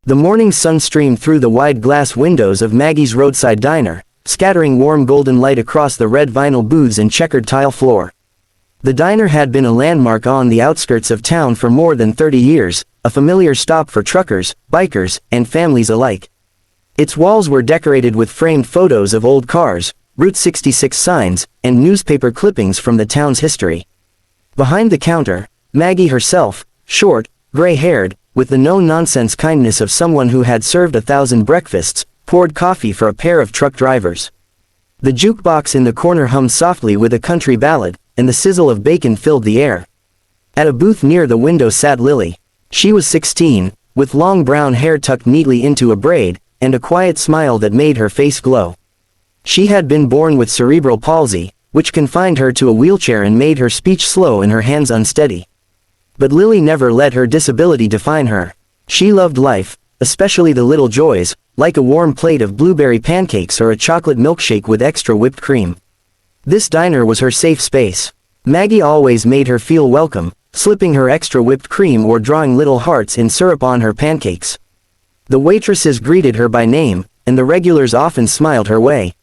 The morning sun streamed through the wide glass windows of Maggie's roadside diner, scattering warm golden light across the red vinyl booths and checkered tile floor. The diner had been a landmark on the outskirts of town for more than 30 years, a familiar stop for truckers, bikers, and families alike. Its walls were decorated with framed photos of old cars, Route 66 signs, and newspaper clippings from the town's history. Behind the counter, Maggie herself, short, gray-haired, with the no-nonsense kindness of someone who had served 1,000 breakfasts, poured coffee for a pair of truck drivers. The jukebox in the corner hummed softly with a country ballad, and the sizzle of bacon filled the air. At a booth near the window sat Lily. She was 16, with long brown hair tucked neatly into a braid, and a quiet smile that made her face glow. She had been born with cerebral palsy, which confined her to a wheelchair and made her speech slow and her hands unsteady. But Lily never let her disability define her. She loved life, especially the little joys, like a warm plate of blueberry pancakes or a chocolate milkshake with extra whipped cream. This diner was her safe space. Maggie always made her feel welcome, slipping her extra whipped cream or drawing little hearts in syrup on her pancakes. The waitresses greeted her by name, and the regulars often smiled her way.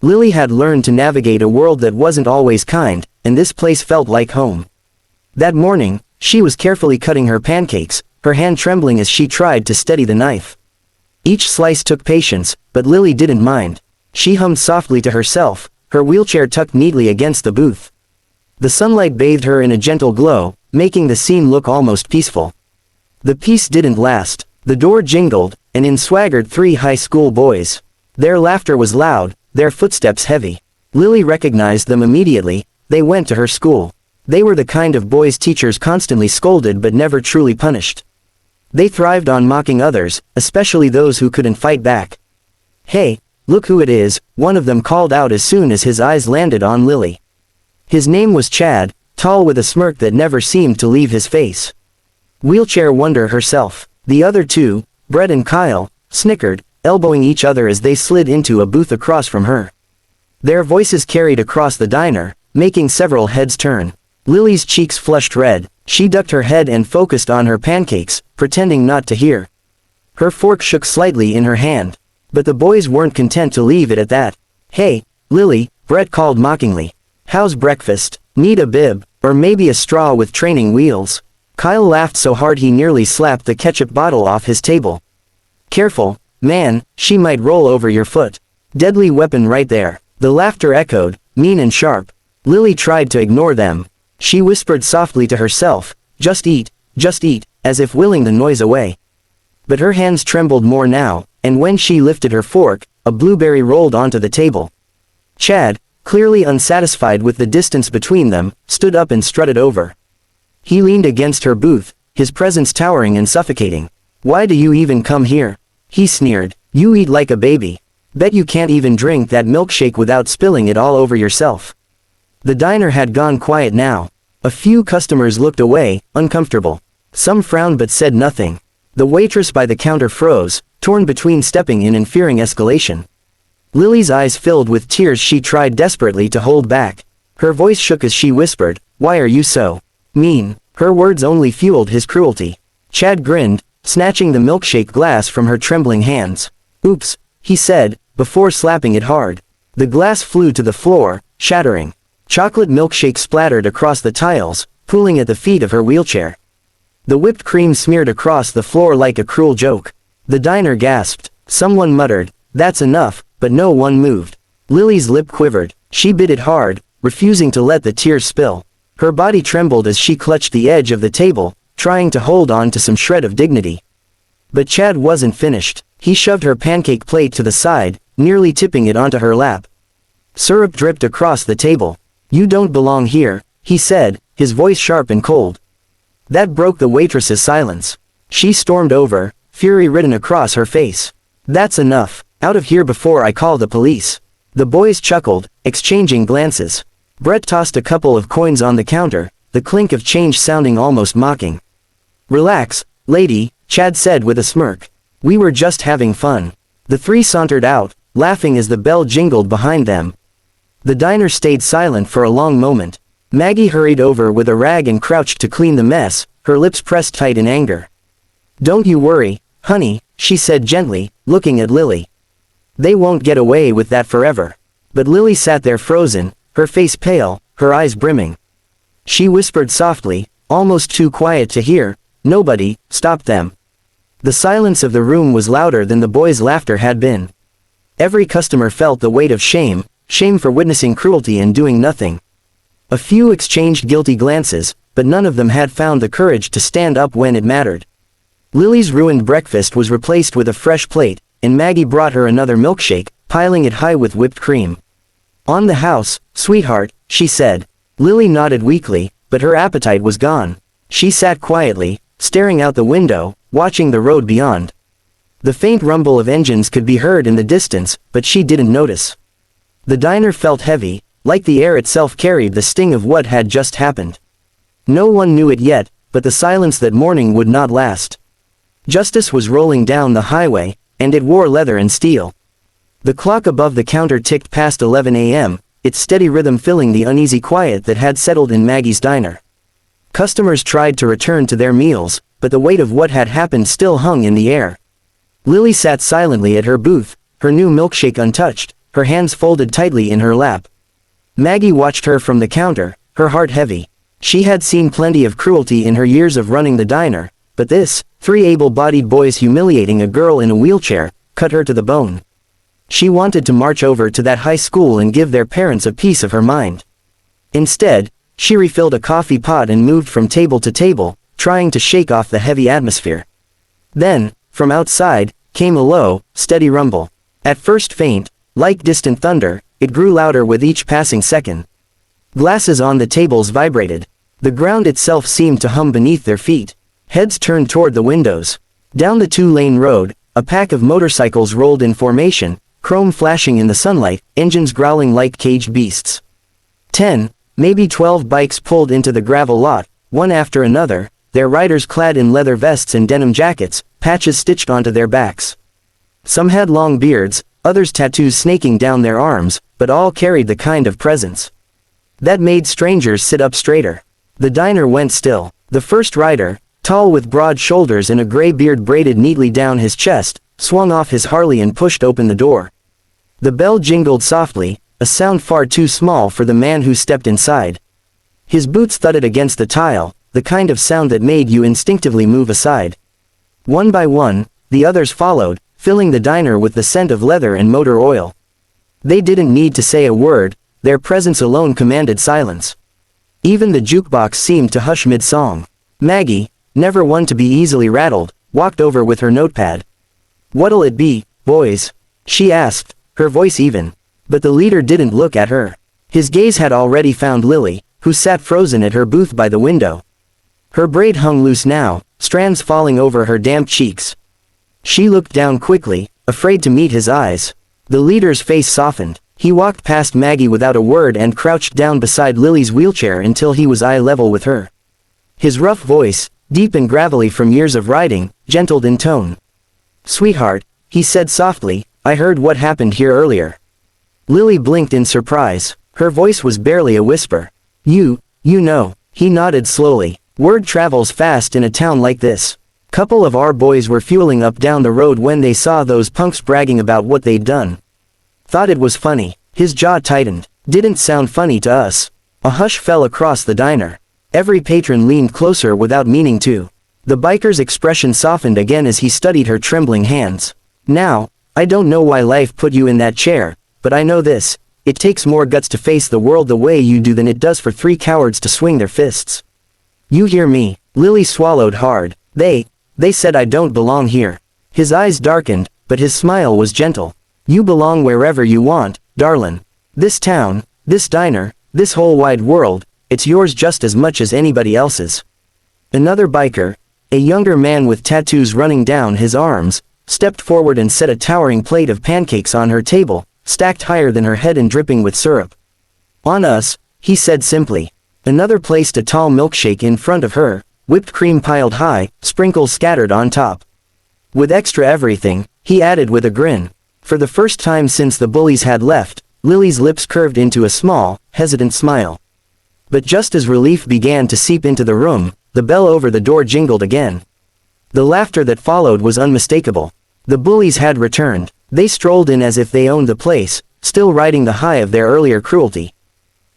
Lily had learned to navigate a world that wasn't always kind, and this place felt like home. That morning, she was carefully cutting her pancakes, her hand trembling as she tried to steady the knife. Each slice took patience, but Lily didn't mind. She hummed softly to herself, her wheelchair tucked neatly against the booth. The sunlight bathed her in a gentle glow, making the scene look almost peaceful. The peace didn't last. The door jingled, and in swaggered 3 high school boys. Their laughter was loud, their footsteps heavy. Lily recognized them immediately. They went to her school. They were the kind of boys teachers constantly scolded but never truly punished. They thrived on mocking others, especially those who couldn't fight back. "Hey, look who it is," one of them called out as soon as his eyes landed on Lily. His name was Chad, tall with a smirk that never seemed to leave his face. Wheelchair wonder herself. The other two, Brett and Kyle, snickered, elbowing each other as they slid into a booth across from her. Their voices carried across the diner, making several heads turn. Lily's cheeks flushed red. She ducked her head and focused on her pancakes, pretending not to hear. Her fork shook slightly in her hand. But the boys weren't content to leave it at that. "Hey, Lily," Brett called mockingly. "How's breakfast? Need a bib, or maybe a straw with training wheels?" Kyle laughed so hard he nearly slapped the ketchup bottle off his table. "Careful, man, she might roll over your foot. Deadly weapon right there." The laughter echoed, mean and sharp. Lily tried to ignore them. She whispered softly to herself, just eat, as if willing the noise away. But her hands trembled more now, and when she lifted her fork, a blueberry rolled onto the table. Chad, clearly unsatisfied with the distance between them, stood up and strutted over. He leaned against her booth, his presence towering and suffocating. "Why do you even come here?" he sneered. "You eat like a baby. Bet you can't even drink that milkshake without spilling it all over yourself." The diner had gone quiet now. A few customers looked away, uncomfortable. Some frowned but said nothing. The waitress by the counter froze, torn between stepping in and fearing escalation. Lily's eyes filled with tears. She tried desperately to hold back. Her voice shook as she whispered, "Why are you so mean?" Her words only fueled his cruelty. Chad grinned, snatching the milkshake glass from her trembling hands. "Oops," he said, before slapping it hard. The glass flew to the floor, shattering. Chocolate milkshake splattered across the tiles, pooling at the feet of her wheelchair. The whipped cream smeared across the floor like a cruel joke. The diner gasped. Someone muttered, "That's enough," but no one moved. Lily's lip quivered. She bit it hard, refusing to let the tears spill. Her body trembled as she clutched the edge of the table, trying to hold on to some shred of dignity. But Chad wasn't finished. He shoved her pancake plate to the side, nearly tipping it onto her lap. Syrup dripped across the table. "You don't belong here," he said, his voice sharp and cold. That broke the waitress's silence. She stormed over, fury written across her face. "That's enough. Out of here before I call the police." The boys chuckled, exchanging glances. Brett tossed a couple of coins on the counter, the clink of change sounding almost mocking. "Relax, lady," Chad said with a smirk. "We were just having fun." The three sauntered out, laughing as the bell jingled behind them. The diner stayed silent for a long moment. Maggie hurried over with a rag and crouched to clean the mess, her lips pressed tight in anger. "Don't you worry, "Honey," she said gently, looking at Lily. "They won't get away with that forever." But Lily sat there frozen, her face pale, her eyes brimming. She whispered softly, almost too quiet to hear, "Nobody, stop them." The silence of the room was louder than the boys' laughter had been. Every customer felt the weight of shame, shame for witnessing cruelty and doing nothing. A few exchanged guilty glances, but none of them had found the courage to stand up when it mattered. Lily's ruined breakfast was replaced with a fresh plate, and Maggie brought her another milkshake, piling it high with whipped cream. "On the house, sweetheart," she said. Lily nodded weakly, but her appetite was gone. She sat quietly, staring out the window, watching the road beyond. The faint rumble of engines could be heard in the distance, but she didn't notice. The diner felt heavy, like the air itself carried the sting of what had just happened. No one knew it yet, but the silence that morning would not last. Justice was rolling down the highway, and it wore leather and steel. The clock above the counter ticked past 11 a.m., its steady rhythm filling the uneasy quiet that had settled in Maggie's diner. Customers tried to return to their meals, but the weight of what had happened still hung in the air. Lily sat silently at her booth, her new milkshake untouched, her hands folded tightly in her lap. Maggie watched her from the counter, her heart heavy. She had seen plenty of cruelty in her years of running the diner, but this, 3 able-bodied boys humiliating a girl in a wheelchair, cut her to the bone. She wanted to march over to that high school and give their parents a piece of her mind. Instead, she refilled a coffee pot and moved from table to table, trying to shake off the heavy atmosphere. Then, from outside, came a low, steady rumble. At first faint, like distant thunder, it grew louder with each passing second. Glasses on the tables vibrated. The ground itself seemed to hum beneath their feet. Heads turned toward the windows. Down the 2-lane road, a pack of motorcycles rolled in formation, chrome flashing in the sunlight, engines growling like caged beasts. 10, maybe 12 bikes pulled into the gravel lot, one after another, their riders clad in leather vests and denim jackets, patches stitched onto their backs. Some had long beards, others tattoos snaking down their arms, but all carried the kind of presence that made strangers sit up straighter. The diner went still. The first rider, tall with broad shoulders and a gray beard braided neatly down his chest, swung off his Harley and pushed open the door. The bell jingled softly, a sound far too small for the man who stepped inside. His boots thudded against the tile, the kind of sound that made you instinctively move aside. One by one, the others followed, filling the diner with the scent of leather and motor oil. They didn't need to say a word, their presence alone commanded silence. Even the jukebox seemed to hush mid-song. Maggie, never one to be easily rattled, walked over with her notepad. "What'll it be, boys?" she asked, her voice even. But the leader didn't look at her. His gaze had already found Lily, who sat frozen at her booth by the window. Her braid hung loose now, strands falling over her damp cheeks. She looked down quickly, afraid to meet his eyes. The leader's face softened. He walked past Maggie without a word and crouched down beside Lily's wheelchair until he was eye level with her. His rough voice, deep and gravelly from years of riding, gentled in tone. "Sweetheart," he said softly, "I heard what happened here earlier." Lily blinked in surprise. Her voice was barely a whisper. You know." He nodded slowly. "Word travels fast in a town like this. Couple of our boys were fueling up down the road when they saw those punks bragging about what they'd done. Thought it was funny." His jaw tightened. "Didn't sound funny to us." A hush fell across the diner. Every patron leaned closer without meaning to. The biker's expression softened again as he studied her trembling hands. "Now, I don't know why life put you in that chair, but I know this, it takes more guts to face the world the way you do than it does for 3 cowards to swing their fists. You hear me?" Lily swallowed hard. They said I don't belong here." His eyes darkened, but his smile was gentle. "You belong wherever you want, darlin'. This town, this diner, this whole wide world, it's yours just as much as anybody else's." Another biker, a younger man with tattoos running down his arms, stepped forward and set a towering plate of pancakes on her table, stacked higher than her head and dripping with syrup. "On us," he said simply. Another placed a tall milkshake in front of her, whipped cream piled high, sprinkles scattered on top. "With extra everything," he added with a grin. For the first time since the bullies had left, Lily's lips curved into a small, hesitant smile. But just as relief began to seep into the room, the bell over the door jingled again. The laughter that followed was unmistakable. The bullies had returned. They strolled in as if they owned the place, still riding the high of their earlier cruelty.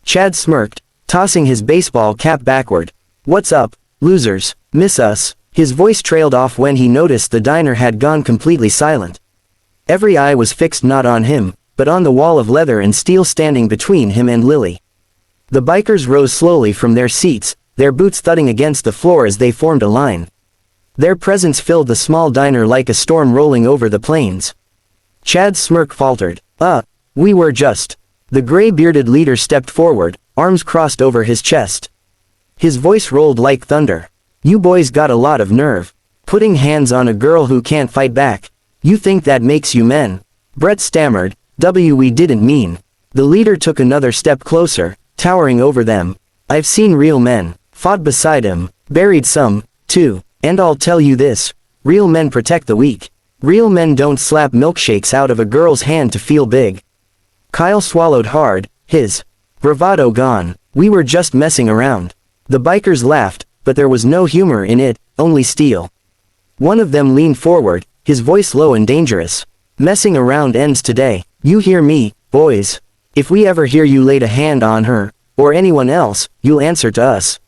Chad smirked, tossing his baseball cap backward. "What's up, losers? Miss us?" His voice trailed off when he noticed the diner had gone completely silent. Every eye was fixed not on him, but on the wall of leather and steel standing between him and Lily. The bikers rose slowly from their seats, their boots thudding against the floor as they formed a line. Their presence filled the small diner like a storm rolling over the plains. Chad's smirk faltered. We were just." The gray-bearded leader stepped forward, arms crossed over his chest. His voice rolled like thunder. "You boys got a lot of nerve. Putting hands on a girl who can't fight back. You think that makes you men?" Brett stammered, "We didn't mean." The leader took another step closer, towering over them. "I've seen real men, fought beside him, buried some, too, and I'll tell you this, real men protect the weak. Real men don't slap milkshakes out of a girl's hand to feel big." Kyle swallowed hard, his bravado gone. "We were just messing around." The bikers laughed, but there was no humor in it, only steel. One of them leaned forward, his voice low and dangerous. "Messing around ends today. You hear me, boys? If we ever hear you laid a hand on her, or anyone else, you'll answer to us."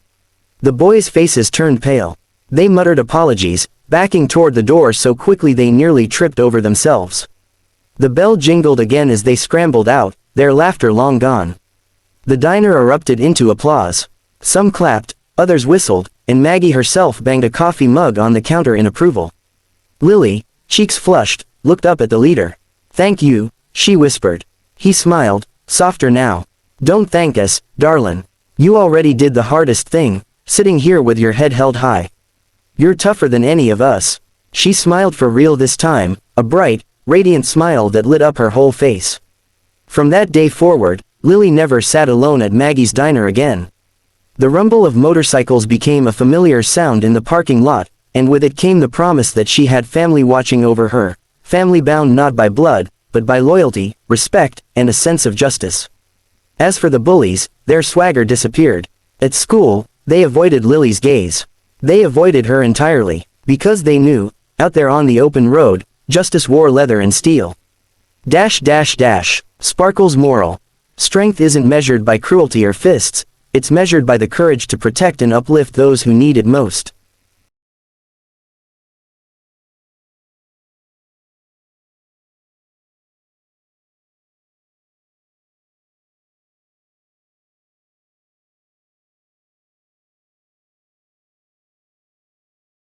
The boys' faces turned pale. They muttered apologies, backing toward the door so quickly they nearly tripped over themselves. The bell jingled again as they scrambled out, their laughter long gone. The diner erupted into applause. Some clapped, others whistled, and Maggie herself banged a coffee mug on the counter in approval. Lily, cheeks flushed, looked up at the leader. "Thank you," she whispered. He smiled, softer now. "Don't thank us, darlin'. You already did the hardest thing, sitting here with your head held high. You're tougher than any of us." She smiled for real this time, a bright, radiant smile that lit up her whole face. From that day forward, Lily never sat alone at Maggie's diner again. The rumble of motorcycles became a familiar sound in the parking lot, and with it came the promise that she had family watching over her, family bound not by blood, but by loyalty, respect, and a sense of justice. As for the bullies, their swagger disappeared. At school, they avoided Lily's gaze. They avoided her entirely, because they knew, out there on the open road, justice wore leather and steel. Sparkle's moral. Strength isn't measured by cruelty or fists, it's measured by the courage to protect and uplift those who need it most.